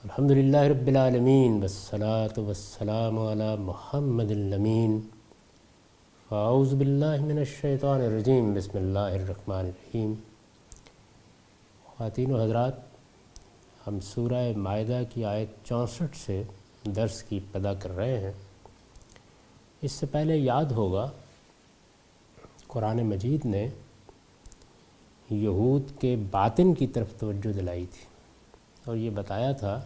الحمدللہ رب العالمین والصلاة والسلام علی محمد الامین فاعوذ باللہ من الشیطان الرجیم بسم اللہ الرحمن الرحیم۔ خواتین و حضرات، ہم سورہ مائدہ کی آیت 64 سے درس کی ابتدا کر رہے ہیں۔ اس سے پہلے یاد ہوگا قرآن مجید نے یہود کے باطن کی طرف توجہ دلائی تھی اور یہ بتایا تھا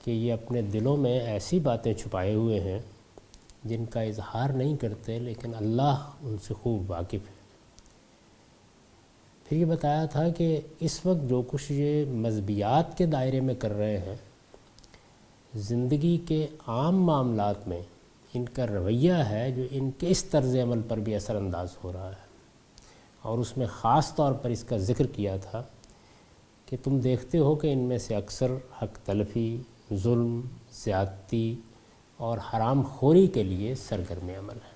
کہ یہ اپنے دلوں میں ایسی باتیں چھپائے ہوئے ہیں جن کا اظہار نہیں کرتے، لیکن اللہ ان سے خوب واقف ہے۔ پھر یہ بتایا تھا کہ اس وقت جو کچھ یہ مذہبیات کے دائرے میں کر رہے ہیں، زندگی کے عام معاملات میں ان کا رویہ ہے جو ان کے اس طرز عمل پر بھی اثر انداز ہو رہا ہے، اور اس میں خاص طور پر اس کا ذکر کیا تھا کہ تم دیکھتے ہو کہ ان میں سے اکثر حق تلفی، ظلم، زیادتی اور حرام خوری کے لیے سرگرم عمل ہے۔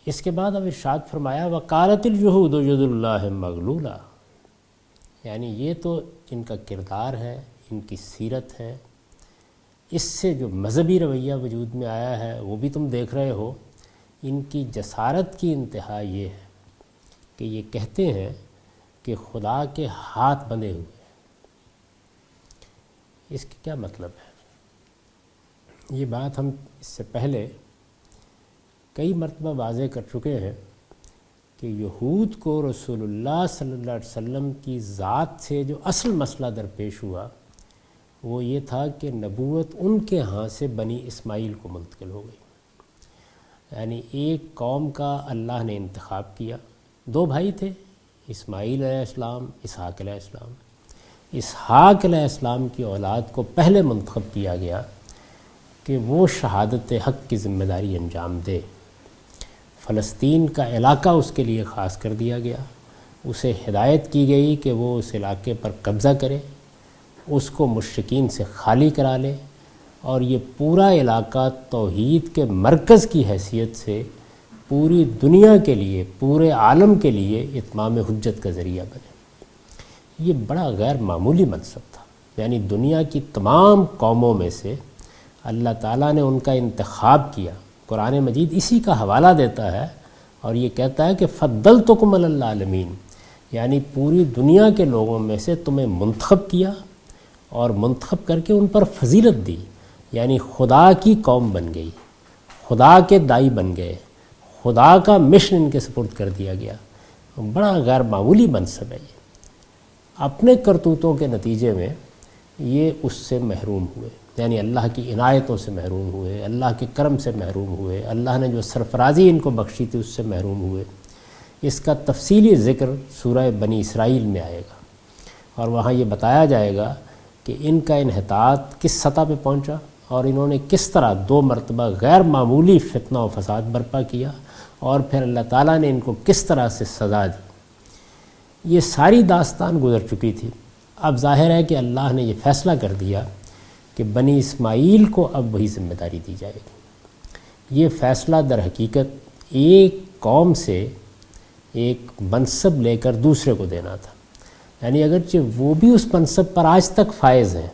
اس کے بعد اب ارشاد فرمایا وَقَالَتِ الْيَهُودُ يَدُ اللَّهِ مَغْلُولَةٌ، یعنی یہ تو ان کا کردار ہے، ان کی سیرت ہے۔ اس سے جو مذہبی رویہ وجود میں آیا ہے وہ بھی تم دیکھ رہے ہو۔ ان کی جسارت کی انتہا یہ ہے کہ یہ کہتے ہیں کہ خدا کے ہاتھ بندھے ہوئے ہیں۔ اس کا کیا مطلب ہے؟ یہ بات ہم اس سے پہلے کئی مرتبہ واضح کر چکے ہیں کہ یہود کو رسول اللہ صلی اللہ علیہ وسلم کی ذات سے جو اصل مسئلہ درپیش ہوا وہ یہ تھا کہ نبوت ان کے ہاں سے بنی اسماعیل کو منتقل ہو گئی۔ یعنی ایک قوم کا اللہ نے انتخاب کیا، دو بھائی تھے، اسماعیل علیہ السلام، اسحاق علیہ السلام۔ اسحاق علیہ السلام کی اولاد کو پہلے منتخب کیا گیا کہ وہ شہادت حق کی ذمہ داری انجام دے۔ فلسطین کا علاقہ اس کے لیے خاص کر دیا گیا، اسے ہدایت کی گئی کہ وہ اس علاقے پر قبضہ کرے، اس کو مشرکین سے خالی کرا لے، اور یہ پورا علاقہ توحید کے مرکز کی حیثیت سے پوری دنیا کے لیے، پورے عالم کے لیے اتمام حجت کا ذریعہ بنے۔ یہ بڑا غیر معمولی منصب تھا، یعنی دنیا کی تمام قوموں میں سے اللہ تعالیٰ نے ان کا انتخاب کیا۔ قرآن مجید اسی کا حوالہ دیتا ہے اور یہ کہتا ہے کہ فضلتکم علی العالمین، یعنی پوری دنیا کے لوگوں میں سے تمہیں منتخب کیا اور منتخب کر کے ان پر فضیلت دی، یعنی خدا کی قوم بن گئی، خدا کے دائی بن گئے، خدا کا مشن ان کے سپرد کر دیا گیا۔ بڑا غیر معمولی منصب ہے یہ۔ اپنے کرتوتوں کے نتیجے میں یہ اس سے محروم ہوئے، یعنی اللہ کی عنایتوں سے محروم ہوئے، اللہ کے کرم سے محروم ہوئے، اللہ نے جو سرفرازی ان کو بخشی تھی اس سے محروم ہوئے۔ اس کا تفصیلی ذکر سورہ بنی اسرائیل میں آئے گا اور وہاں یہ بتایا جائے گا کہ ان کا انحطاط کس سطح پہ پہنچا اور انہوں نے کس طرح 2 مرتبہ غیر معمولی فتنہ و فساد برپا کیا، اور پھر اللہ تعالیٰ نے ان کو کس طرح سے سزا دی۔ یہ ساری داستان گزر چکی تھی۔ اب ظاہر ہے کہ اللہ نے یہ فیصلہ کر دیا کہ بنی اسماعیل کو اب وہی ذمہ داری دی جائے گی۔ یہ فیصلہ در حقیقت ایک قوم سے ایک منصب لے کر دوسرے کو دینا تھا، یعنی اگرچہ وہ بھی اس منصب پر آج تک فائز ہیں،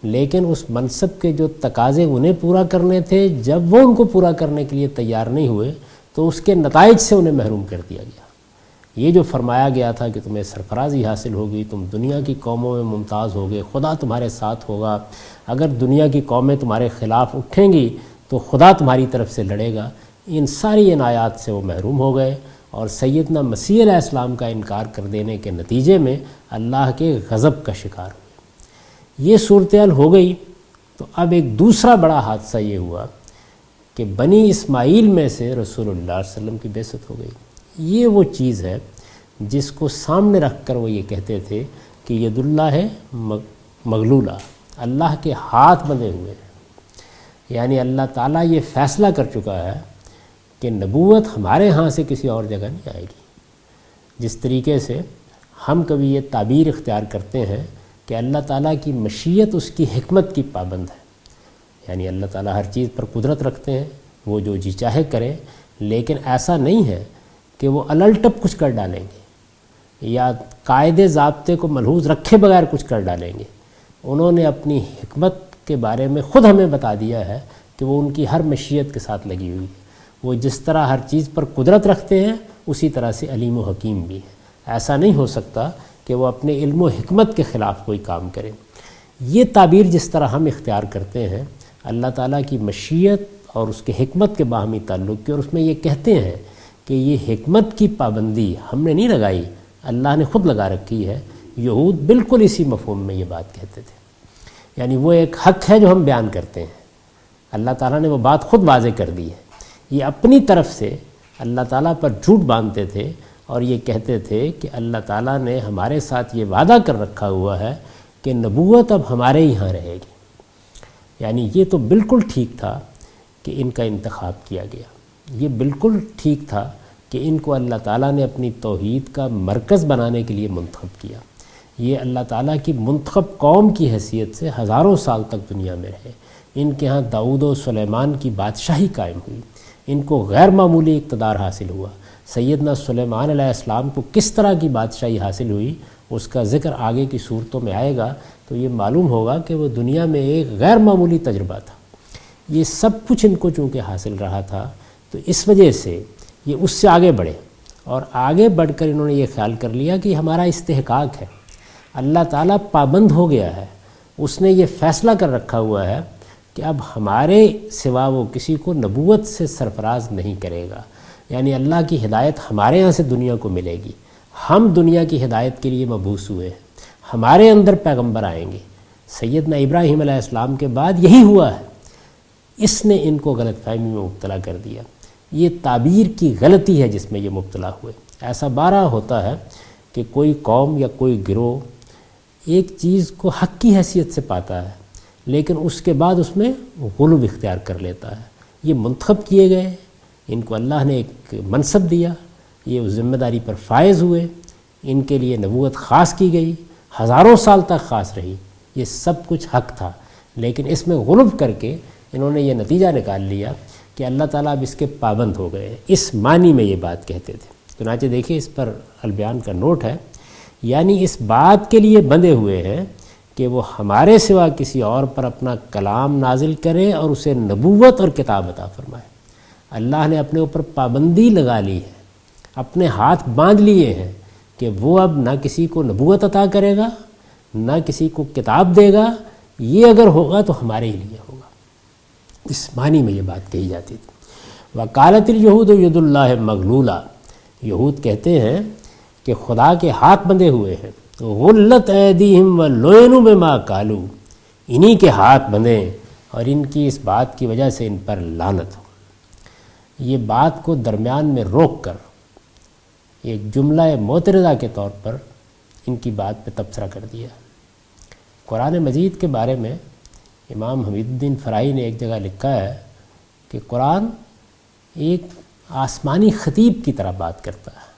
لیکن اس منصب کے جو تقاضے انہیں پورا کرنے تھے، جب وہ ان کو پورا کرنے کے لیے تیار نہیں ہوئے تو اس کے نتائج سے انہیں محروم کر دیا گیا۔ یہ جو فرمایا گیا تھا کہ تمہیں سرفرازی حاصل ہوگی، تم دنیا کی قوموں میں ممتاز ہوگے، خدا تمہارے ساتھ ہوگا، اگر دنیا کی قومیں تمہارے خلاف اٹھیں گی تو خدا تمہاری طرف سے لڑے گا، ان ساری عنایات سے وہ محروم ہو گئے، اور سیدنا مسیح علیہ السلام کا انکار کر دینے کے نتیجے میں اللہ کے غضب کا شکار ہوئے۔ یہ صورتحال ہو گئی تو اب ایک دوسرا بڑا حادثہ یہ ہوا کہ بنی اسماعیل میں سے رسول اللہ صلی اللہ علیہ وسلم کی بعثت ہو گئی۔ یہ وہ چیز ہے جس کو سامنے رکھ کر وہ یہ کہتے تھے کہ ید اللہ ہے مغلولہ، اللہ کے ہاتھ بندھے ہوئے ہیں، یعنی اللہ تعالیٰ یہ فیصلہ کر چکا ہے کہ نبوت ہمارے ہاں سے کسی اور جگہ نہیں آئے گی۔ جس طریقے سے ہم کبھی یہ تعبیر اختیار کرتے ہیں کہ اللہ تعالیٰ کی مشیت اس کی حکمت کی پابند ہے، یعنی اللہ تعالیٰ ہر چیز پر قدرت رکھتے ہیں، وہ جو جی چاہے کریں، لیکن ایسا نہیں ہے کہ وہ الٹپ کچھ کر ڈالیں گے۔ یا قاعدے ضابطے کو ملحوظ رکھے بغیر کچھ کر ڈالیں گے۔ انہوں نے اپنی حکمت کے بارے میں خود ہمیں بتا دیا ہے کہ وہ ان کی ہر مشیت کے ساتھ لگی ہوئی ہے۔ وہ جس طرح ہر چیز پر قدرت رکھتے ہیں اسی طرح سے علیم و حکیم بھی ہے۔ ایسا نہیں ہو سکتا کہ وہ اپنے علم و حکمت کے خلاف کوئی کام کریں۔ یہ تعبیر جس طرح ہم اختیار کرتے ہیں اللہ تعالیٰ کی مشیت اور اس کے حکمت کے باہمی تعلق کی، اور اس میں یہ کہتے ہیں کہ یہ حکمت کی پابندی ہم نے نہیں لگائی، اللہ نے خود لگا رکھی ہے۔ یہود بالکل اسی مفہوم میں یہ بات کہتے تھے، یعنی وہ ایک حق ہے جو ہم بیان کرتے ہیں، اللہ تعالیٰ نے وہ بات خود واضح کر دی ہے۔ یہ اپنی طرف سے اللہ تعالیٰ پر جھوٹ باندھتے تھے اور یہ کہتے تھے کہ اللہ تعالیٰ نے ہمارے ساتھ یہ وعدہ کر رکھا ہوا ہے کہ نبوت اب ہمارے یہاں رہے گی۔ یعنی یہ تو بالکل ٹھیک تھا کہ ان کا انتخاب کیا گیا، یہ بالکل ٹھیک تھا کہ ان کو اللہ تعالیٰ نے اپنی توحید کا مرکز بنانے کے لیے منتخب کیا۔ یہ اللہ تعالیٰ کی منتخب قوم کی حیثیت سے ہزاروں سال تک دنیا میں رہے۔ ان کے ہاں داؤد و سلیمان کی بادشاہی قائم ہوئی، ان کو غیر معمولی اقتدار حاصل ہوا۔ سیدنا سلیمان علیہ السلام کو کس طرح کی بادشاہی حاصل ہوئی اس کا ذکر آگے کی صورتوں میں آئے گا تو یہ معلوم ہوگا کہ وہ دنیا میں ایک غیر معمولی تجربہ تھا۔ یہ سب کچھ ان کو چونکہ حاصل رہا تھا تو اس وجہ سے یہ اس سے آگے بڑھے، اور آگے بڑھ کر انہوں نے یہ خیال کر لیا کہ ہمارا استحقاق ہے، اللہ تعالیٰ پابند ہو گیا ہے، اس نے یہ فیصلہ کر رکھا ہوا ہے کہ اب ہمارے سوا وہ کسی کو نبوت سے سرفراز نہیں کرے گا، یعنی اللہ کی ہدایت ہمارے یہاں سے دنیا کو ملے گی، ہم دنیا کی ہدایت کے لیے مبعوث ہوئے ہیں، ہمارے اندر پیغمبر آئیں گے۔ سیدنا ابراہیم علیہ السلام کے بعد یہی ہوا ہے۔ اس نے ان کو غلط فہمی میں مبتلا کر دیا۔ یہ تعبیر کی غلطی ہے جس میں یہ مبتلا ہوئے۔ ایسا بارہا ہوتا ہے کہ کوئی قوم یا کوئی گروہ ایک چیز کو حق کی حیثیت سے پاتا ہے لیکن اس کے بعد اس میں غلو اختیار کر لیتا ہے۔ یہ منتخب کیے گئے، ان کو اللہ نے ایک منصب دیا، یہ اس ذمہ داری پر فائز ہوئے، ان کے لیے نبوت خاص کی گئی، ہزاروں سال تک خاص رہی، یہ سب کچھ حق تھا، لیکن اس میں غلو کر کے انہوں نے یہ نتیجہ نکال لیا کہ اللہ تعالیٰ اب اس کے پابند ہو گئے۔ اس معنی میں یہ بات کہتے تھے۔ چنانچہ دیکھیں اس پر البیان کا نوٹ ہے، یعنی اس بات کے لیے بندھے ہوئے ہیں کہ وہ ہمارے سوا کسی اور پر اپنا کلام نازل کرے اور اسے نبوت اور کتاب عطا فرمائے۔ اللہ نے اپنے اوپر پابندی لگا لی ہے، اپنے ہاتھ باندھ لیے ہیں کہ وہ اب نہ کسی کو نبوت عطا کرے گا نہ کسی کو کتاب دے گا، یہ اگر ہوگا تو ہمارے ہی لیے ہوگا۔ اس معنی میں یہ بات کہی جاتی تھی۔ وقالت اليہود ید اللہ مغلولہ، یہود کہتے ہیں کہ خدا کے ہاتھ بندھے ہوئے ہیں۔ غلت ایدیہم ولعنوا بما قالوا، انہی کے ہاتھ بندھیں اور ان کی اس بات کی وجہ سے ان پر لعنت ہو۔ یہ بات کو درمیان میں روک کر ایک جملہ معترضہ کے طور پر ان کی بات پہ تبصرہ کر دیا۔ قرآن مجید کے بارے میں امام حمید الدین فرائی نے ایک جگہ لکھا ہے کہ قرآن ایک آسمانی خطیب کی طرح بات کرتا ہے،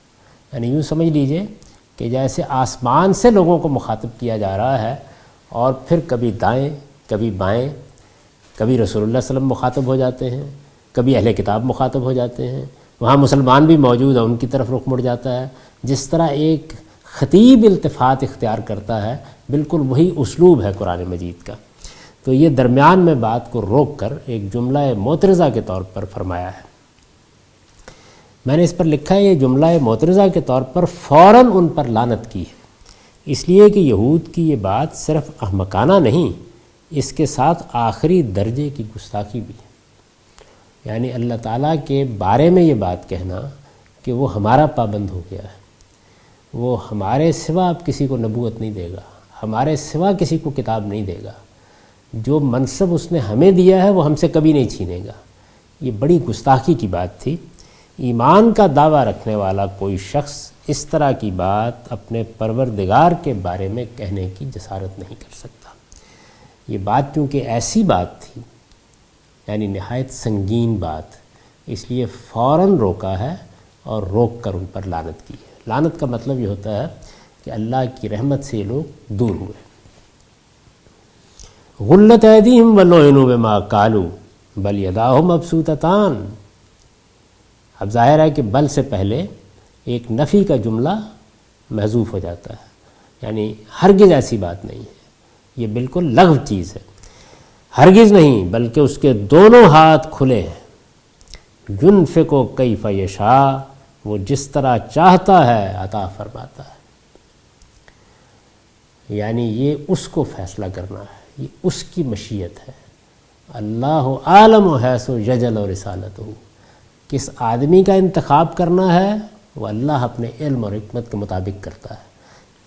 یعنی یوں سمجھ لیجئے کہ جیسے آسمان سے لوگوں کو مخاطب کیا جا رہا ہے اور پھر کبھی دائیں کبھی بائیں، کبھی رسول اللہ صلی اللہ علیہ وسلم مخاطب ہو جاتے ہیں، کبھی اہل کتاب مخاطب ہو جاتے ہیں، وہاں مسلمان بھی موجود ہیں ان کی طرف رخ مڑ جاتا ہے۔ جس طرح ایک خطیب التفات اختیار کرتا ہے بالکل وہی اسلوب ہے قرآن مجید کا۔ تو یہ درمیان میں بات کو روک کر ایک جملہ معترضہ کے طور پر فرمایا ہے۔ میں نے اس پر لکھا ہے یہ جملہ معترضہ کے طور پر فوراً ان پر لعنت کی ہے، اس لیے کہ یہود کی یہ بات صرف احمقانہ نہیں، اس کے ساتھ آخری درجے کی گستاخی بھی ہے۔ یعنی اللہ تعالیٰ کے بارے میں یہ بات کہنا کہ وہ ہمارا پابند ہو گیا ہے، وہ ہمارے سوا اب کسی کو نبوت نہیں دے گا، ہمارے سوا کسی کو کتاب نہیں دے گا، جو منصب اس نے ہمیں دیا ہے وہ ہم سے کبھی نہیں چھینے گا، یہ بڑی گستاخی کی بات تھی۔ ایمان کا دعویٰ رکھنے والا کوئی شخص اس طرح کی بات اپنے پروردگار کے بارے میں کہنے کی جسارت نہیں کر سکتا۔ یہ بات کیونکہ ایسی بات تھی، یعنی نہایت سنگین بات، اس لیے فوراً روکا ہے اور روک کر ان پر لعنت کی ہے۔ لعنت کا مطلب یہ ہوتا ہے کہ اللہ کی رحمت سے یہ لوگ دور ہوئے۔ غلت ایدیہم ولعنوا بما قالوا بل یداہ مبسوطتان، اب ظاہر ہے کہ بل سے پہلے ایک نفی کا جملہ محذوف ہو جاتا ہے، یعنی ہرگز ایسی بات نہیں ہے، یہ بالکل لغو چیز ہے، ہرگز نہیں، بلکہ اس کے دونوں ہاتھ کھلے ہیں، ينفق کیف یشاء، وہ جس طرح چاہتا ہے عطا فرماتا ہے، یعنی یہ اس کو فیصلہ کرنا ہے، یہ اس کی مشیت ہے۔ اللہ عالم حیث یجعل رسالتہ، کس آدمی کا انتخاب کرنا ہے وہ اللہ اپنے علم اور حکمت کے مطابق کرتا ہے،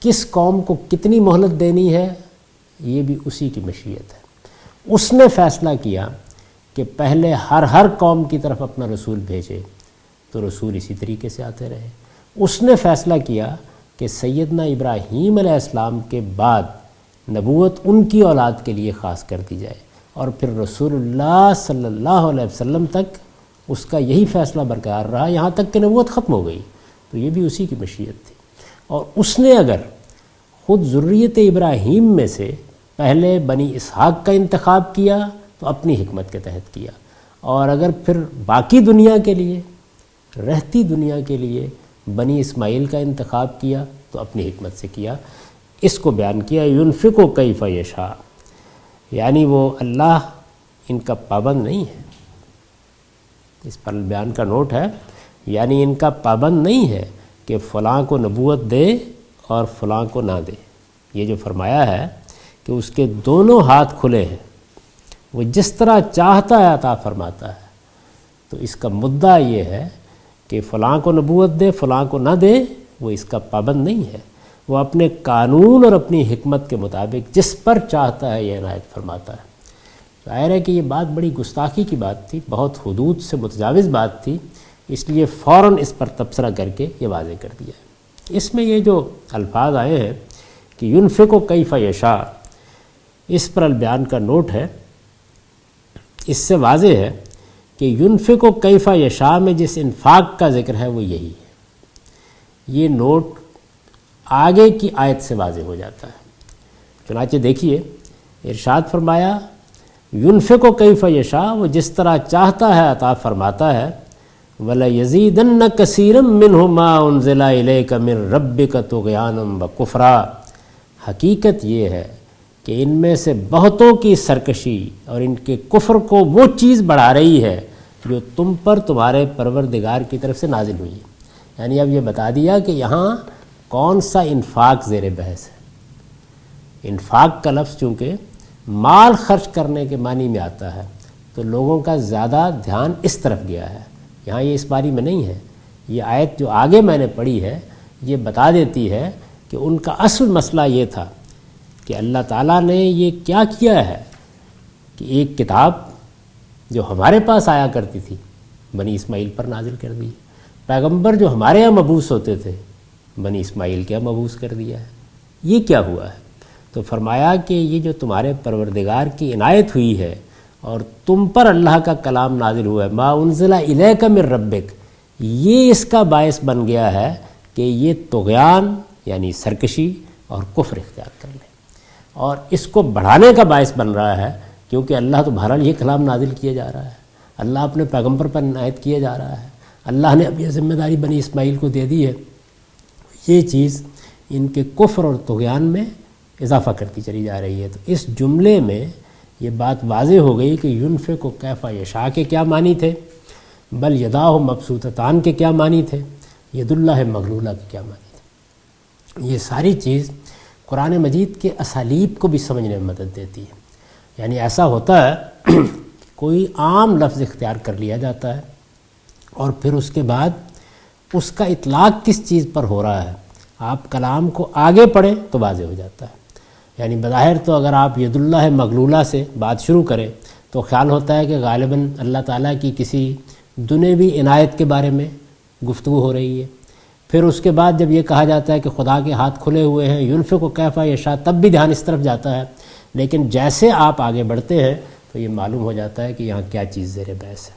کس قوم کو کتنی مہلت دینی ہے یہ بھی اسی کی مشیت ہے۔ اس نے فیصلہ کیا کہ پہلے ہر قوم کی طرف اپنا رسول بھیجے تو رسول اسی طریقے سے آتے رہے۔ اس نے فیصلہ کیا کہ سیدنا ابراہیم علیہ السلام کے بعد نبوت ان کی اولاد کے لیے خاص کر دی جائے، اور پھر رسول اللہ صلی اللہ علیہ وسلم تک اس کا یہی فیصلہ برقرار رہا، یہاں تک کہ نبوت ختم ہو گئی، تو یہ بھی اسی کی مشیت تھی۔ اور اس نے اگر خود ذریت ابراہیم میں سے پہلے بنی اسحاق کا انتخاب کیا تو اپنی حکمت کے تحت کیا، اور اگر پھر باقی دنیا کے لیے، رہتی دنیا کے لیے بنی اسماعیل کا انتخاب کیا تو اپنی حکمت سے کیا۔ اس کو بیان کیا ينفق کیف یشاء، یعنی وہ اللہ ان کا پابند نہیں ہے، اس پر بیان کا نوٹ ہے، یعنی ان کا پابند نہیں ہے کہ فلاں کو نبوت دے اور فلاں کو نہ دے۔ یہ جو فرمایا ہے کہ اس کے دونوں ہاتھ کھلے ہیں، وہ جس طرح چاہتا ہے عطا فرماتا ہے، تو اس کا مدعا یہ ہے کہ فلاں کو نبوت دے فلاں کو نہ دے، وہ اس کا پابند نہیں ہے، وہ اپنے قانون اور اپنی حکمت کے مطابق جس پر چاہتا ہے یہ عنایت فرماتا ہے۔ ظاہر ہے کہ یہ بات بڑی گستاخی کی بات تھی، بہت حدود سے متجاوز بات تھی، اس لیے فوراً اس پر تبصرہ کر کے یہ واضح کر دیا ہے۔ اس میں یہ جو الفاظ آئے ہیں کہ ينفق کیف یشاء، اس پر البیان کا نوٹ ہے، اس سے واضح ہے کہ ينفق کیف یشاء میں جس انفاق کا ذکر ہے وہ یہی ہے۔ یہ نوٹ آگے کی آیت سے واضح ہو جاتا ہے۔ چنانچہ دیکھیے ارشاد فرمایا ينفق کیف یشاء، وہ جس طرح چاہتا ہے عطا فرماتا ہے، وَلَيَزِيدَنَّ كَثِيرًا مِّنْهُ مَا أُنزِلَ إِلَيْكَ مِن رَبِّكَ طُغْيَانًا وَكُفْرًا، حقیقت یہ ہے کہ ان میں سے بہتوں کی سرکشی اور ان کے کفر کو وہ چیز بڑھا رہی ہے جو تم پر تمہارے پروردگار کی طرف سے نازل ہوئی ہے۔ یعنی اب یہ بتا دیا کہ یہاں کون سا انفاق زیر بحث ہے۔ انفاق کا لفظ چونکہ مال خرچ کرنے کے معنی میں آتا ہے تو لوگوں کا زیادہ دھیان اس طرف گیا ہے، یہاں یہ اس باری میں نہیں ہے۔ یہ آیت جو آگے میں نے پڑھی ہے یہ بتا دیتی ہے کہ ان کا اصل مسئلہ یہ تھا کہ اللہ تعالیٰ نے یہ کیا کیا ہے کہ ایک کتاب جو ہمارے پاس آیا کرتی تھی بنی اسماعیل پر نازل کر دی، پیغمبر جو ہمارے یہاں مبعوث ہوتے تھے بنی اسماعیل کے یہاں مبعوث کر دیا ہے۔ یہ کیا ہوا ہے؟ تو فرمایا کہ یہ جو تمہارے پروردگار کی عنایت ہوئی ہے اور تم پر اللہ کا کلام نازل ہوا ہے، ما انزل الیک من ربک، یہ اس کا باعث بن گیا ہے کہ یہ طغیان یعنی سرکشی اور کفر اختیار کر لیں، اور اس کو بڑھانے کا باعث بن رہا ہے، کیونکہ اللہ تو بہرحال یہ کلام نازل کیا جا رہا ہے، اللہ اپنے پیغمبر پر عنایت کیا جا رہا ہے، اللہ نے اب یہ ذمہ داری بنی اسماعیل کو دے دی ہے، یہ چیز ان کے کفر اور طغیان میں اضافہ کرتی چلی جا رہی ہے۔ تو اس جملے میں یہ بات واضح ہو گئی کہ ينفق کیف یشاء کے کیا معنی تھے، بل یداہ مبسوطتان کے کیا معنی تھے، ید اللہ مغلولہ کے کیا معنی تھے۔ یہ ساری چیز قرآن مجید کے اسالیب کو بھی سمجھنے میں مدد دیتی ہے۔ یعنی ایسا ہوتا ہے کوئی عام لفظ اختیار کر لیا جاتا ہے اور پھر اس کے بعد اس کا اطلاق کس چیز پر ہو رہا ہے، آپ کلام کو آگے پڑھیں تو واضح ہو جاتا ہے۔ یعنی بظاہر تو اگر آپ ید اللہ مغلولہ سے بات شروع کریں تو خیال ہوتا ہے کہ غالباً اللہ تعالیٰ کی کسی دنیوی عنایت کے بارے میں گفتگو ہو رہی ہے۔ پھر اس کے بعد جب یہ کہا جاتا ہے کہ خدا کے ہاتھ کھلے ہوئے ہیں، ينفق کیف یشاء، تب بھی دھیان اس طرف جاتا ہے، لیکن جیسے آپ آگے بڑھتے ہیں تو یہ معلوم ہو جاتا ہے کہ یہاں کیا چیز زیر بحث ہے۔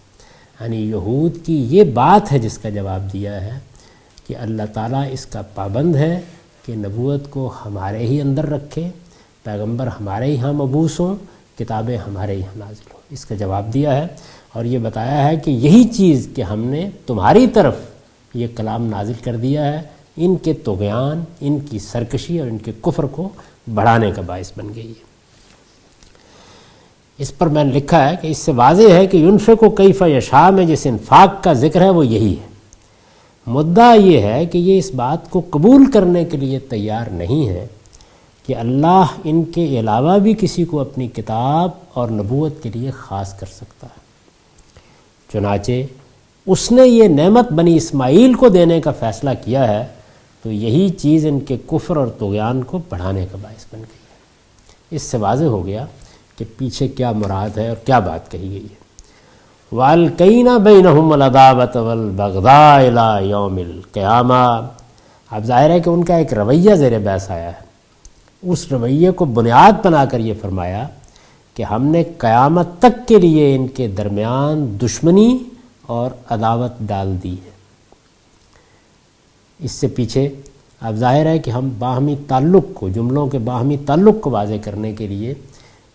یعنی یہود کی یہ بات ہے جس کا جواب دیا ہے کہ اللہ تعالیٰ اس کا پابند ہے کہ نبوت کو ہمارے ہی اندر رکھے، پیغمبر ہمارے ہی ہاں مبعوث ہوں، کتابیں ہمارے ہی ہاں نازل ہوں۔ اس کا جواب دیا ہے اور یہ بتایا ہے کہ یہی چیز کہ ہم نے تمہاری طرف یہ کلام نازل کر دیا ہے، ان کے طغیان، ان کی سرکشی اور ان کے کفر کو بڑھانے کا باعث بن گئی ہے۔ اس پر میں نے لکھا ہے کہ اس سے واضح ہے کہ ينفق کیف یشاء میں جس انفاق کا ذکر ہے وہ یہی ہے۔ مدعا یہ ہے کہ یہ اس بات کو قبول کرنے کے لیے تیار نہیں ہے کہ اللہ ان کے علاوہ بھی کسی کو اپنی کتاب اور نبوت کے لیے خاص کر سکتا ہے۔ چنانچہ اس نے یہ نعمت بنی اسماعیل کو دینے کا فیصلہ کیا ہے تو یہی چیز ان کے کفر اور طغیان کو بڑھانے کا باعث بن گئی ہے۔ اس سے واضح ہو گیا کہ پیچھے کیا مراد ہے اور کیا بات کہی گئی ہے۔ وَأَلْقَيْنَا بَيْنَهُمُ الْعَدَاوَةَ وَالْبَغْضَاءَ إِلَىٰ يَوْمِ الْقِيَامَةِ۔ اب ظاہر ہے کہ ان کا ایک رویہ زیر بحث آیا ہے۔ اس رویے کو بنیاد بنا کر یہ فرمایا کہ ہم نے قیامت تک کے لیے ان کے درمیان دشمنی اور عداوت ڈال دی ہے۔ اس سے پیچھے اب ظاہر ہے کہ ہم باہمی تعلق کو، جملوں کے باہمی تعلق کو واضح کرنے کے لیے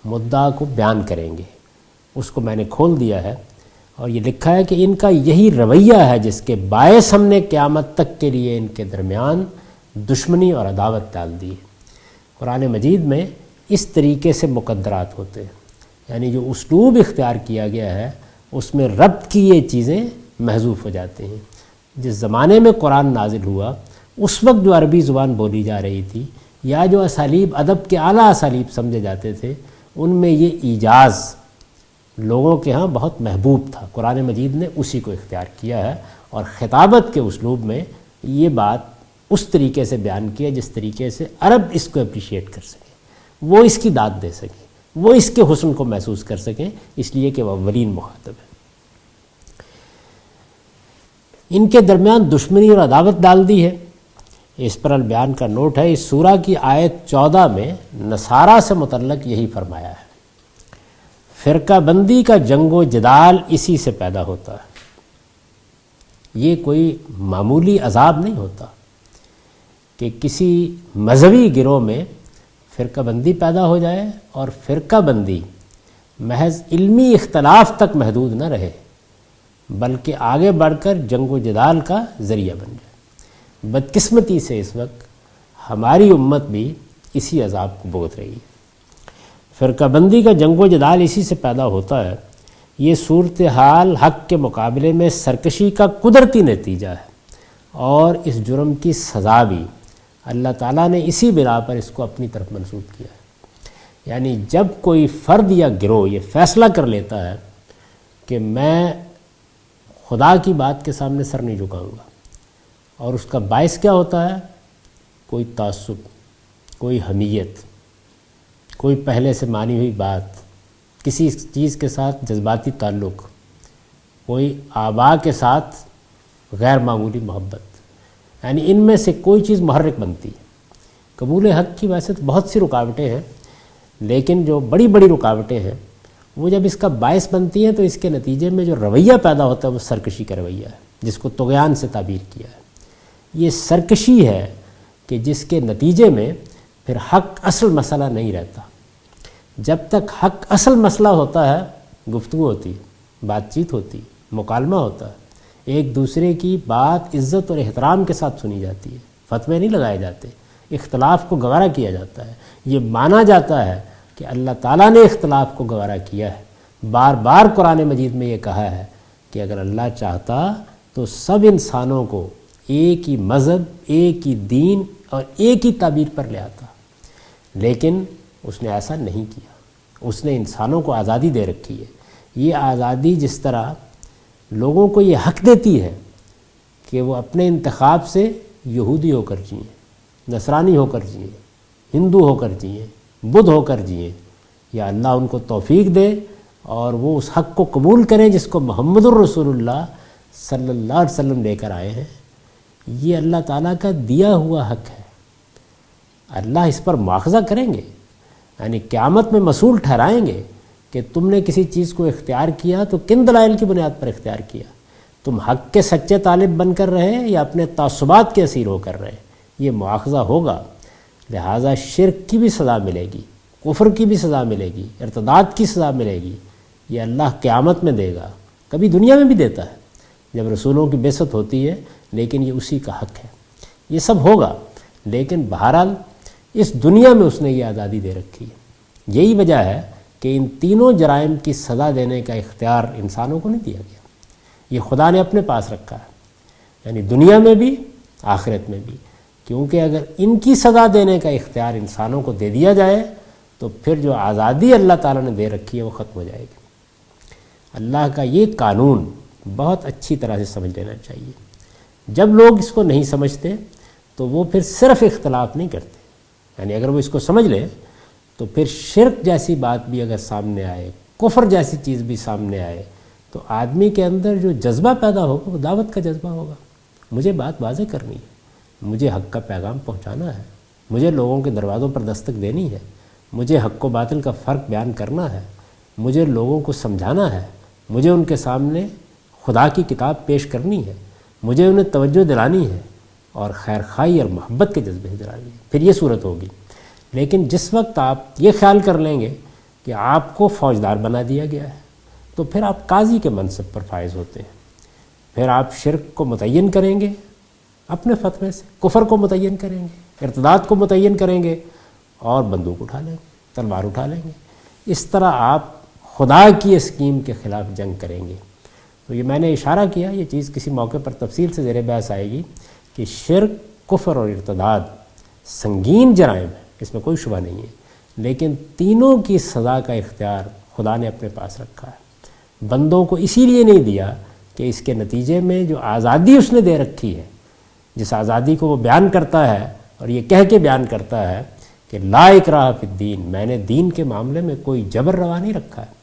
مدعا کو بیان کریں گے۔ اس کو میں نے کھول دیا ہے اور یہ لکھا ہے کہ ان کا یہی رویہ ہے جس کے باعث ہم نے قیامت تک کے لیے ان کے درمیان دشمنی اور عداوت ڈال دی ہے۔ قرآن مجید میں اس طریقے سے مقدرات ہوتے ہیں، یعنی جو اسلوب اختیار کیا گیا ہے اس میں ربط کی یہ چیزیں محذوف ہو جاتے ہیں۔ جس زمانے میں قرآن نازل ہوا اس وقت جو عربی زبان بولی جا رہی تھی یا جو اسالیب ادب کے اعلیٰ اسالیب سمجھے جاتے تھے ان میں یہ ایجاز لوگوں کے ہاں بہت محبوب تھا۔ قرآن مجید نے اسی کو اختیار کیا ہے اور خطابت کے اسلوب میں یہ بات اس طریقے سے بیان کیا جس طریقے سے عرب اس کو اپریشیٹ کر سکیں، وہ اس کی داد دے سکیں، وہ اس کے حسن کو محسوس کر سکیں، اس لیے کہ وہ اولین مخاطب ہے۔ ان کے درمیان دشمنی اور عداوت ڈال دی ہے۔ اس پر البیان کا نوٹ ہے، اس سورہ کی آیت 14 میں نصارہ سے متعلق یہی فرمایا ہے۔ فرقہ بندی کا جنگ و جدال اسی سے پیدا ہوتا ہے۔ یہ کوئی معمولی عذاب نہیں ہوتا کہ کسی مذہبی گروہ میں فرقہ بندی پیدا ہو جائے اور فرقہ بندی محض علمی اختلاف تک محدود نہ رہے بلکہ آگے بڑھ کر جنگ و جدال کا ذریعہ بن جائے۔ بدقسمتی سے اس وقت ہماری امت بھی اسی عذاب کو بھگت رہی ہے۔ فرقہ بندی کا جنگ و جدال اسی سے پیدا ہوتا ہے۔ یہ صورتحال حق کے مقابلے میں سرکشی کا قدرتی نتیجہ ہے اور اس جرم کی سزا بھی اللہ تعالیٰ نے اسی بنا پر اس کو اپنی طرف منسوب کیا ہے۔ یعنی جب کوئی فرد یا گروہ یہ فیصلہ کر لیتا ہے کہ میں خدا کی بات کے سامنے سر نہیں جھکاؤں گا، اور اس کا باعث کیا ہوتا ہے؟ کوئی تعصب، کوئی حمیت، کوئی پہلے سے مانی ہوئی بات، کسی چیز کے ساتھ جذباتی تعلق، کوئی آبا کے ساتھ غیر معمولی محبت، یعنی ان میں سے کوئی چیز محرک بنتی ہے۔ قبول حق کی ویسے تو بہت سی رکاوٹیں ہیں، لیکن جو بڑی بڑی رکاوٹیں ہیں وہ جب اس کا باعث بنتی ہیں تو اس کے نتیجے میں جو رویہ پیدا ہوتا ہے وہ سرکشی کا رویہ ہے، جس کو طغیان سے تعبیر کیا ہے۔ یہ سرکشی ہے کہ جس کے نتیجے میں پھر حق اصل مسئلہ نہیں رہتا۔ جب تک حق اصل مسئلہ ہوتا ہے گفتگو ہوتی ہے، بات چیت ہوتی ہے، مکالمہ ہوتا ہے، ایک دوسرے کی بات عزت اور احترام کے ساتھ سنی جاتی ہے، فتوے نہیں لگائے جاتے، اختلاف کو گوارا کیا جاتا ہے، یہ مانا جاتا ہے کہ اللہ تعالیٰ نے اختلاف کو گوارا کیا ہے۔ بار بار قرآن مجید میں یہ کہا ہے کہ اگر اللہ چاہتا تو سب انسانوں کو ایک ہی مذہب، ایک ہی دین اور ایک ہی تعبیر پر لے آتا، لیکن اس نے ایسا نہیں کیا۔ اس نے انسانوں کو آزادی دے رکھی ہے۔ یہ آزادی جس طرح لوگوں کو یہ حق دیتی ہے کہ وہ اپنے انتخاب سے یہودی ہو کر جئیں، نصرانی ہو کر جئیں، ہندو ہو کر جئیں، بدھ ہو کر جئیں، یا اللہ ان کو توفیق دے اور وہ اس حق کو قبول کریں جس کو محمد الرسول اللہ صلی اللہ علیہ وسلم لے کر آئے ہیں۔ یہ اللہ تعالیٰ کا دیا ہوا حق ہے۔ اللہ اس پر مواخذہ کریں گے، یعنی قیامت میں مسئول ٹھہرائیں گے کہ تم نے کسی چیز کو اختیار کیا تو کن دلائل کی بنیاد پر اختیار کیا؟ تم حق کے سچے طالب بن کر رہے یا اپنے تعصبات کے اسیر ہو کر رہے؟ یہ مواخذہ ہوگا۔ لہٰذا شرک کی بھی سزا ملے گی، کفر کی بھی سزا ملے گی، ارتداد کی سزا ملے گی۔ یہ اللہ قیامت میں دے گا، کبھی دنیا میں بھی دیتا ہے جب رسولوں کی بعثت ہوتی ہے، لیکن یہ اسی کا حق ہے۔ یہ سب ہوگا، لیکن بہرحال اس دنیا میں اس نے یہ آزادی دے رکھی ہے۔ یہی وجہ ہے کہ ان تینوں جرائم کی سزا دینے کا اختیار انسانوں کو نہیں دیا گیا، یہ خدا نے اپنے پاس رکھا ہے، یعنی دنیا میں بھی آخرت میں بھی، کیونکہ اگر ان کی سزا دینے کا اختیار انسانوں کو دے دیا جائے تو پھر جو آزادی اللہ تعالیٰ نے دے رکھی ہے وہ ختم ہو جائے گی۔ اللہ کا یہ قانون بہت اچھی طرح سے سمجھ لینا چاہیے۔ جب لوگ اس کو نہیں سمجھتے تو وہ پھر صرف اختلاف نہیں کرتے، یعنی اگر وہ اس کو سمجھ لیں تو پھر شرک جیسی بات بھی اگر سامنے آئے، کفر جیسی چیز بھی سامنے آئے، تو آدمی کے اندر جو جذبہ پیدا ہوگا وہ دعوت کا جذبہ ہوگا۔ مجھے بات واضح کرنی ہے، مجھے حق کا پیغام پہنچانا ہے، مجھے لوگوں کے دروازوں پر دستک دینی ہے، مجھے حق و باطل کا فرق بیان کرنا ہے، مجھے لوگوں کو سمجھانا ہے، مجھے ان کے سامنے خدا کی کتاب پیش کرنی ہے، مجھے انہیں توجہ دلانی ہے اور خیر خواہی اور محبت کے جذبے سے دلانی ہے، پھر یہ صورت ہوگی۔ لیکن جس وقت آپ یہ خیال کر لیں گے کہ آپ کو فوجدار بنا دیا گیا ہے تو پھر آپ قاضی کے منصب پر فائز ہوتے ہیں، پھر آپ شرک کو متعین کریں گے اپنے فتوے سے، کفر کو متعین کریں گے، ارتداد کو متعین کریں گے اور بندوق اٹھا لیں گے، تلوار اٹھا لیں گے۔ اس طرح آپ خدا کی اسکیم کے خلاف جنگ کریں گے۔ تو یہ میں نے اشارہ کیا، یہ چیز کسی موقع پر تفصیل سے زیر بحث آئے گی کہ شرک، کفر اور ارتداد سنگین جرائم ہیں، اس میں کوئی شبہ نہیں ہے، لیکن تینوں کی سزا کا اختیار خدا نے اپنے پاس رکھا ہے۔ بندوں کو اسی لیے نہیں دیا کہ اس کے نتیجے میں جو آزادی اس نے دے رکھی ہے، جس آزادی کو وہ بیان کرتا ہے اور یہ کہہ کے بیان کرتا ہے کہ لا اکراہ فی الدین، میں نے دین کے معاملے میں کوئی جبر روا نہیں رکھا ہے۔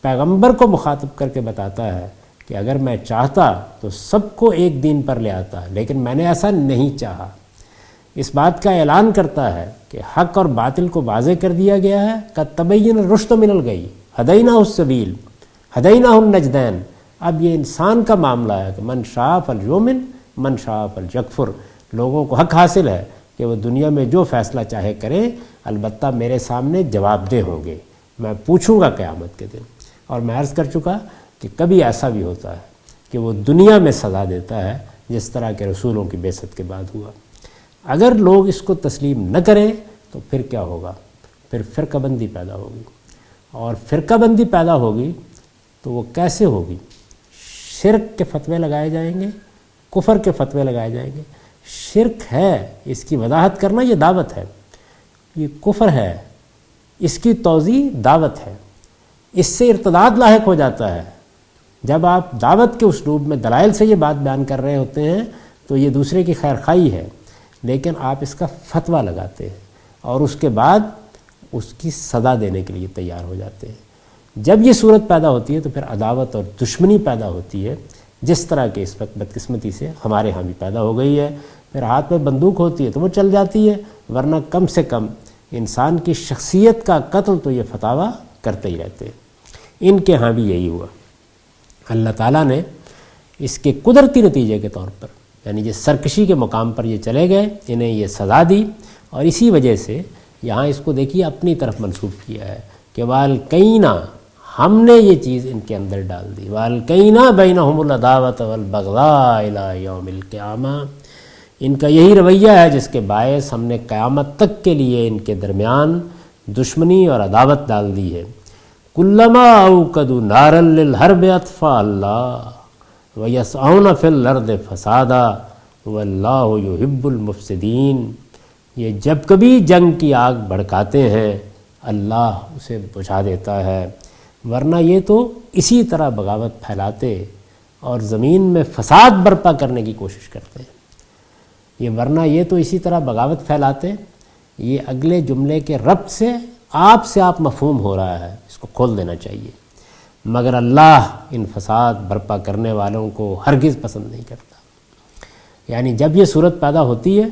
پیغمبر کو مخاطب کر کے بتاتا ہے کہ اگر میں چاہتا تو سب کو ایک دین پر لے آتا، لیکن میں نے ایسا نہیں چاہا۔ اس بات کا اعلان کرتا ہے کہ حق اور باطل کو واضح کر دیا گیا ہے، قد تبین الرشد من الغی ہدیناہ السبیل ہدیناہ النجدین۔ اب یہ انسان کا معاملہ ہے کہ من شاء فلیؤمن من شاء فلیکفر۔ لوگوں کو حق حاصل ہے کہ وہ دنیا میں جو فیصلہ چاہے کریں، البتہ میرے سامنے جواب دہ ہوں گے، میں پوچھوں گا قیامت کے دن۔ اور میں عرض کر چکا کہ کبھی ایسا بھی ہوتا ہے کہ وہ دنیا میں سزا دیتا ہے، جس طرح کے رسولوں کی بعثت کے بعد ہوا۔ اگر لوگ اس کو تسلیم نہ کریں تو پھر کیا ہوگا؟ پھر فرقہ بندی پیدا ہوگی، اور فرقہ بندی پیدا ہوگی تو وہ کیسے ہوگی؟ شرک کے فتوے لگائے جائیں گے، کفر کے فتوے لگائے جائیں گے۔ شرک ہے، اس کی وضاحت کرنا یہ دعوت ہے، یہ کفر ہے، اس کی توضیح دعوت ہے۔ اس سے ارتداد لاحق ہو جاتا ہے۔ جب آپ دعوت کے اسلوب میں دلائل سے یہ بات بیان کر رہے ہوتے ہیں تو یہ دوسرے کی خیر خواہی ہے، لیکن آپ اس کا فتویٰ لگاتے ہیں اور اس کے بعد اس کی سزا دینے کے لیے تیار ہو جاتے ہیں۔ جب یہ صورت پیدا ہوتی ہے تو پھر عداوت اور دشمنی پیدا ہوتی ہے، جس طرح کے اس وقت بدقسمتی سے ہمارے ہاں بھی پیدا ہو گئی ہے۔ پھر ہاتھ میں بندوق ہوتی ہے تو وہ چل جاتی ہے، ورنہ کم سے کم انسان کی شخصیت کا قتل تو یہ فتاویٰ کرتے ہی رہتے ہیں۔ ان کے ہاں بھی یہی ہوا۔ اللہ تعالیٰ نے اس کے قدرتی نتیجے کے طور پر، یعنی یہ سرکشی کے مقام پر یہ چلے گئے، انہیں یہ سزا دی، اور اسی وجہ سے یہاں اس کو دیکھیے اپنی طرف منسوب کیا ہے کہ والقینا، ہم نے یہ چیز ان کے اندر ڈال دی، والقینا بینہم العداوۃ والبغضاء الی یوم القیامہ۔ ان کا یہی رویہ ہے جس کے باعث ہم نے قیامت تک کے لیے ان کے درمیان دشمنی اور عداوت ڈال دی ہے۔ کلما اوقدوا نارا للحرب اطفاء اللہ ویسعون فی الارض فسادا واللہ یحب المفسدین۔ یہ جب کبھی جنگ کی آگ بھڑکاتے ہیں اللہ اسے بجھا دیتا ہے، ورنہ یہ تو اسی طرح بغاوت پھیلاتے اور زمین میں فساد برپا کرنے کی کوشش کرتے ہیں۔ یہ تو اسی طرح بغاوت پھیلاتے۔ یہ اگلے جملے کے ربط سے آپ مفہوم ہو رہا ہے، اس کو کھول دینا چاہیے۔ مگر اللہ ان فساد برپا کرنے والوں کو ہرگز پسند نہیں کرتا۔ یعنی جب یہ صورت پیدا ہوتی ہے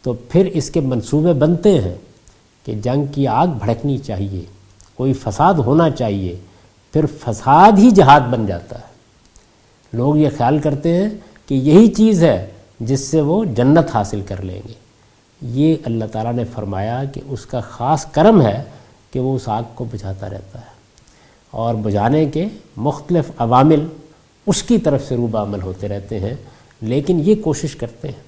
تو پھر اس کے منصوبے بنتے ہیں کہ جنگ کی آگ بھڑکنی چاہیے، کوئی فساد ہونا چاہیے، پھر فساد ہی جہاد بن جاتا ہے۔ لوگ یہ خیال کرتے ہیں کہ یہی چیز ہے جس سے وہ جنت حاصل کر لیں گے۔ یہ اللہ تعالیٰ نے فرمایا کہ اس کا خاص کرم ہے کہ وہ اس آگ کو بجھاتا رہتا ہے، اور بجھانے کے مختلف عوامل اس کی طرف سے روبہ عمل ہوتے رہتے ہیں، لیکن یہ کوشش کرتے ہیں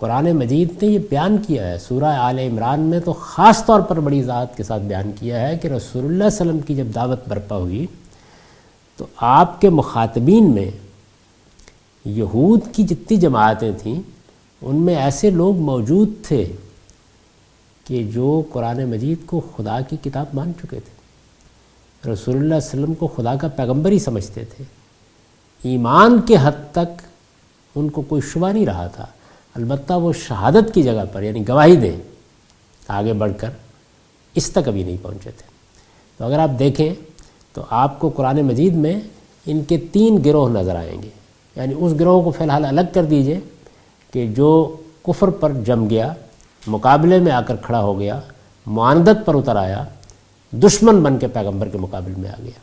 قرآن مجید نے یہ بیان کیا ہے، سورہ آل عمران میں تو خاص طور پر بڑی ذات کے ساتھ بیان کیا ہے کہ رسول اللہ صلی اللہ علیہ وسلم کی جب دعوت برپا ہوئی تو آپ کے مخاطبین میں یہود کی جتنی جماعتیں تھیں ان میں ایسے لوگ موجود تھے کہ جو قرآن مجید کو خدا کی کتاب مان چکے تھے، رسول اللہ صلی اللہ علیہ وسلم کو خدا کا پیغمبر ہی سمجھتے تھے، ایمان کے حد تک ان کو کوئی شبہ نہیں رہا تھا، البتہ وہ شہادت کی جگہ پر یعنی گواہی دیں آگے بڑھ کر اس تک ابھی نہیں پہنچے تھے۔ تو اگر آپ دیکھیں تو آپ کو قرآن مجید میں ان کے 3 گروہ نظر آئیں گے، یعنی اس گروہ کو فی الحال الگ کر دیجئے کہ جو کفر پر جم گیا، مقابلے میں آ کر کھڑا ہو گیا، معاندت پر اتر آیا، دشمن بن کے پیغمبر کے مقابلے میں آ گیا۔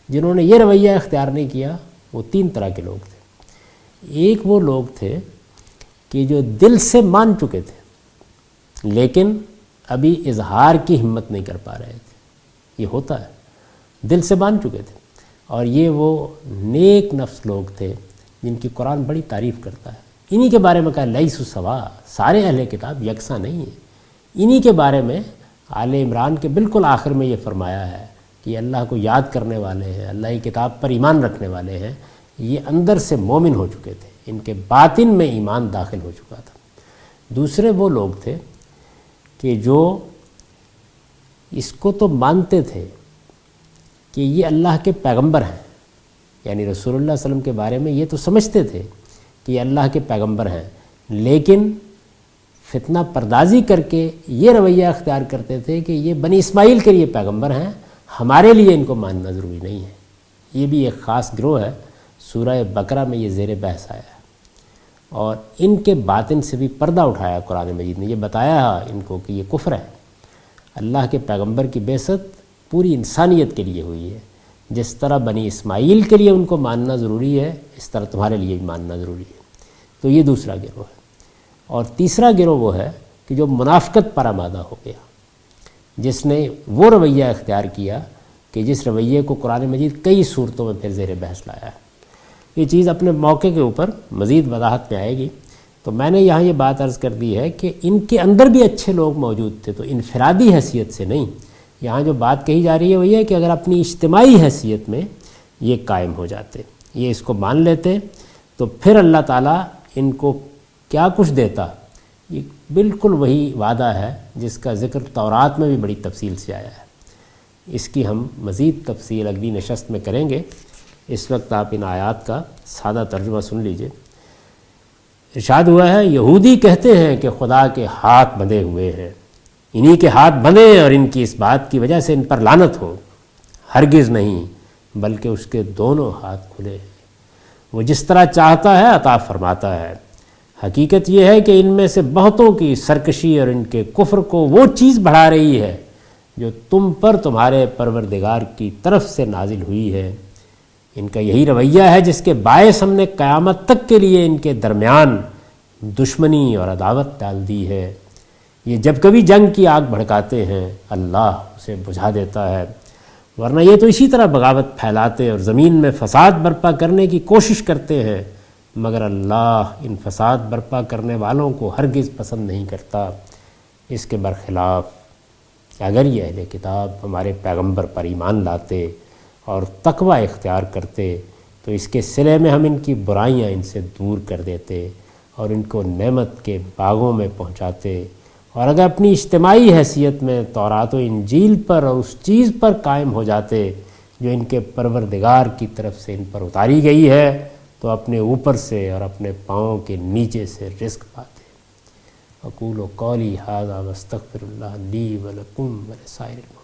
جنہوں نے یہ رویہ اختیار نہیں کیا وہ 3 طرح کے لوگ تھے۔ ایک وہ لوگ تھے کہ جو دل سے مان چکے تھے لیکن ابھی اظہار کی ہمت نہیں کر پا رہے تھے، یہ ہوتا ہے، دل سے مان چکے تھے، اور یہ وہ نیک نفس لوگ تھے جن کی قرآن بڑی تعریف کرتا ہے۔ انہی کے بارے میں کہا لیسوا سوا، سارے اہل کتاب یکساں نہیں ہیں۔ انہی کے بارے میں آل عمران کے بالکل آخر میں یہ فرمایا ہے کہ یہ اللہ کو یاد کرنے والے ہیں، اللہ کی کتاب پر ایمان رکھنے والے ہیں، یہ اندر سے مومن ہو چکے تھے، ان کے باطن میں ایمان داخل ہو چکا تھا۔ دوسرے وہ لوگ تھے کہ جو اس کو تو مانتے تھے کہ یہ اللہ کے پیغمبر ہیں، یعنی رسول اللہ صلی اللہ علیہ وسلم کے بارے میں یہ تو سمجھتے تھے کہ یہ اللہ کے پیغمبر ہیں، لیکن فتنہ پردازی کر کے یہ رویہ اختیار کرتے تھے کہ یہ بنی اسماعیل کے لیے پیغمبر ہیں، ہمارے لیے ان کو ماننا ضروری نہیں ہے۔ یہ بھی ایک خاص گروہ ہے، سورہ بقرہ میں یہ زیر بحث آیا ہے، اور ان کے باطن سے بھی پردہ اٹھایا قرآن مجید نے، یہ بتایا ان کو کہ یہ کفر ہے۔ اللہ کے پیغمبر کی بعثت پوری انسانیت کے لیے ہوئی ہے، جس طرح بنی اسماعیل کے لیے ان کو ماننا ضروری ہے اس طرح تمہارے لیے بھی ماننا ضروری ہے۔ تو یہ دوسرا گروہ ہے۔ اور تیسرا گروہ وہ ہے کہ جو منافقت پر آمادہ ہو گیا، جس نے وہ رویہ اختیار کیا کہ جس رویے کو قرآن مجید کئی صورتوں میں پھر زیر بحث لایا ہے۔ یہ چیز اپنے موقع کے اوپر مزید وضاحت میں آئے گی، تو میں نے یہاں یہ بات عرض کر دی ہے کہ ان کے اندر بھی اچھے لوگ موجود تھے، تو انفرادی حیثیت سے نہیں، یہاں جو بات کہی جا رہی ہے وہ یہ ہے کہ اگر اپنی اجتماعی حیثیت میں یہ قائم ہو جاتے، یہ اس کو مان لیتے، تو پھر اللہ تعالیٰ ان کو کیا کچھ دیتا، یہ بالکل وہی وعدہ ہے جس کا ذکر تورات میں بھی بڑی تفصیل سے آیا ہے۔ اس کی ہم مزید تفصیل اگلی نشست میں کریں گے۔ اس وقت آپ ان آیات کا سادہ ترجمہ سن لیجئے۔ ارشاد ہوا ہے، یہودی کہتے ہیں کہ خدا کے ہاتھ بندھے ہوئے ہیں، انہی کے ہاتھ بندھے ہیں اور ان کی اس بات کی وجہ سے ان پر لعنت ہو۔ ہرگز نہیں، بلکہ اس کے دونوں ہاتھ کھلے ہیں، وہ جس طرح چاہتا ہے عطا فرماتا ہے۔ حقیقت یہ ہے کہ ان میں سے بہتوں کی سرکشی اور ان کے کفر کو وہ چیز بڑھا رہی ہے جو تم پر تمہارے پروردگار کی طرف سے نازل ہوئی ہے۔ ان کا یہی رویہ ہے جس کے باعث ہم نے قیامت تک کے لیے ان کے درمیان دشمنی اور عداوت ڈال دی ہے۔ یہ جب کبھی جنگ کی آگ بھڑکاتے ہیں اللہ اسے بجھا دیتا ہے، ورنہ یہ تو اسی طرح بغاوت پھیلاتے اور زمین میں فساد برپا کرنے کی کوشش کرتے ہیں، مگر اللہ ان فساد برپا کرنے والوں کو ہرگز پسند نہیں کرتا۔ اس کے برخلاف اگر یہ اہل کتاب ہمارے پیغمبر پر ایمان لاتے اور تقوی اختیار کرتے تو اس کے صلے میں ہم ان کی برائیاں ان سے دور کر دیتے اور ان کو نعمت کے باغوں میں پہنچاتے، اور اگر اپنی اجتماعی حیثیت میں تورات و انجیل پر اور اس چیز پر قائم ہو جاتے جو ان کے پروردگار کی طرف سے ان پر اتاری گئی ہے، تو اپنے اوپر سے اور اپنے پاؤں کے نیچے سے رزق پاتے۔ اقول قولی ھذا واستغفر اللہ لی ولکم ولسائر المسلمین۔